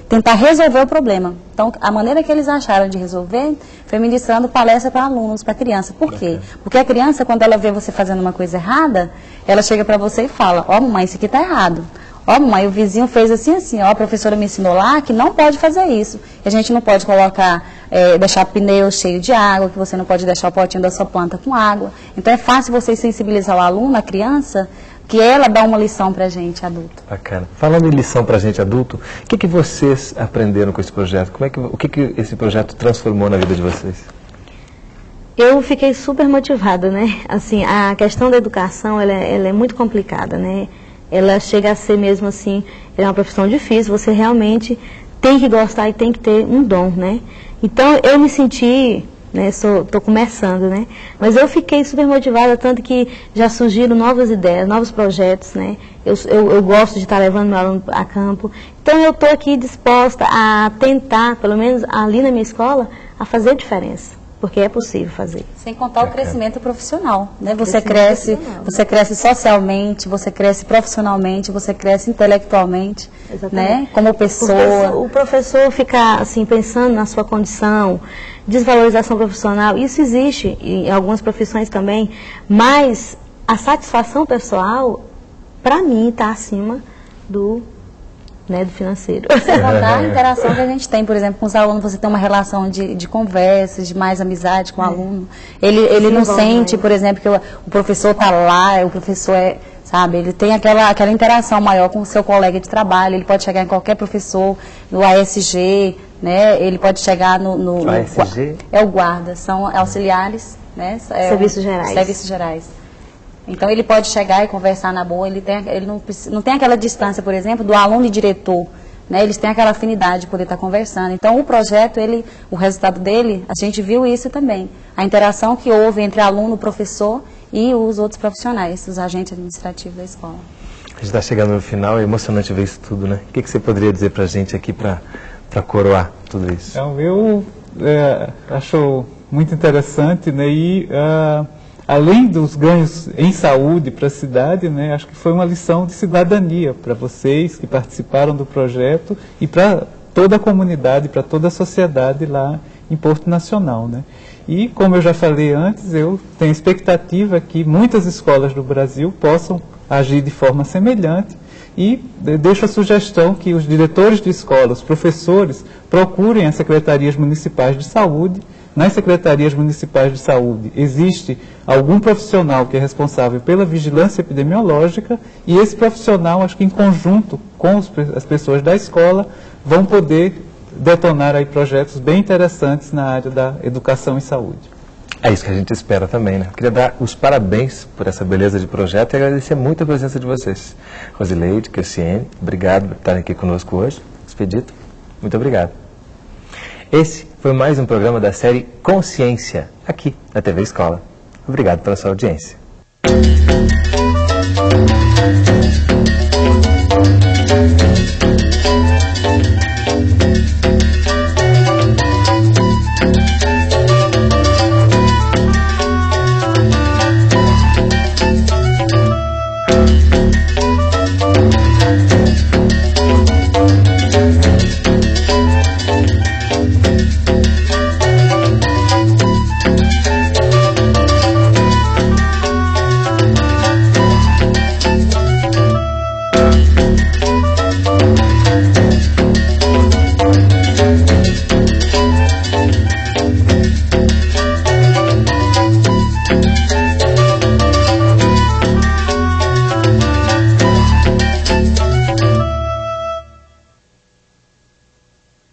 tentar resolver o problema. Então a maneira que eles acharam de resolver foi ministrando palestra para alunos, para criança. Por quê? Porque a criança, quando ela vê você fazendo uma coisa errada, ela chega para você e fala, ó, mamãe, isso aqui está errado. Ó, mamãe, o vizinho fez assim, ó, a professora me ensinou lá que não pode fazer isso. Que a gente não pode colocar, deixar pneu cheio de água, que você não pode deixar o potinho da sua planta com água. Então é fácil você sensibilizar o aluno, a criança, que ela dá uma lição para a gente, adulto. Bacana. Falando em lição para a gente, adulto, o que vocês aprenderam com esse projeto? O que esse projeto transformou na vida de vocês? Eu fiquei super motivada, né? Assim, a questão da educação, ela é muito complicada, né? Ela chega a ser mesmo assim, é uma profissão difícil, você realmente tem que gostar e tem que ter um dom, né? Então, eu me senti né? Estou começando, né? Mas eu fiquei super motivada, tanto que já surgiram novas ideias, novos projetos, né? Eu gosto de estar levando meu aluno a campo. Então eu estou aqui disposta a tentar, pelo menos ali na minha escola, a fazer diferença, porque é possível fazer. Sem contar o crescimento profissional, né? Você cresce socialmente, você cresce profissionalmente, você cresce intelectualmente, né? Como pessoa. O professor fica assim pensando na sua condição, desvalorização profissional, isso existe em algumas profissões também, mas a satisfação pessoal, para mim, está acima do financeiro. Sem contar a interação que a gente tem, por exemplo, com os alunos, você tem uma relação de conversas, de mais amizade com o aluno. Ele não sente, por exemplo, que o professor está lá, o professor sabe, ele tem aquela interação maior com o seu colega de trabalho, ele pode chegar em qualquer professor, no ASG, né, ele pode chegar no ASG? É o guarda, são auxiliares, né, Serviços gerais. Serviços gerais. Então ele pode chegar e conversar na boa, ele não tem aquela distância, por exemplo, do aluno e diretor, né? Eles têm aquela afinidade de poder estar conversando. Então o projeto, o resultado dele, a gente viu isso também. A interação que houve entre aluno, professor e os outros profissionais, os agentes administrativos da escola. A gente está chegando no final, é emocionante ver isso tudo, né? O que você poderia dizer para a gente aqui para coroar tudo isso? Então, eu acho muito interessante, né? E além dos ganhos em saúde para a cidade, né, acho que foi uma lição de cidadania para vocês que participaram do projeto e para toda a comunidade, para toda a sociedade lá em Porto Nacional, né. E, como eu já falei antes, eu tenho expectativa que muitas escolas do Brasil possam agir de forma semelhante e deixo a sugestão que os diretores de escola, os professores, procurem as secretarias municipais de saúde. Nas secretarias municipais de saúde existe algum profissional que é responsável pela vigilância epidemiológica e esse profissional, acho que em conjunto com as pessoas da escola, vão poder detonar aí projetos bem interessantes na área da educação e saúde. É isso que a gente espera também, né? Queria dar os parabéns por essa beleza de projeto e agradecer muito a presença de vocês. Rosileide, Cristiane, obrigado por estarem aqui conosco hoje. Expedito, muito obrigado. Esse foi mais um programa da série Consciência, aqui na TV Escola. Obrigado pela sua audiência.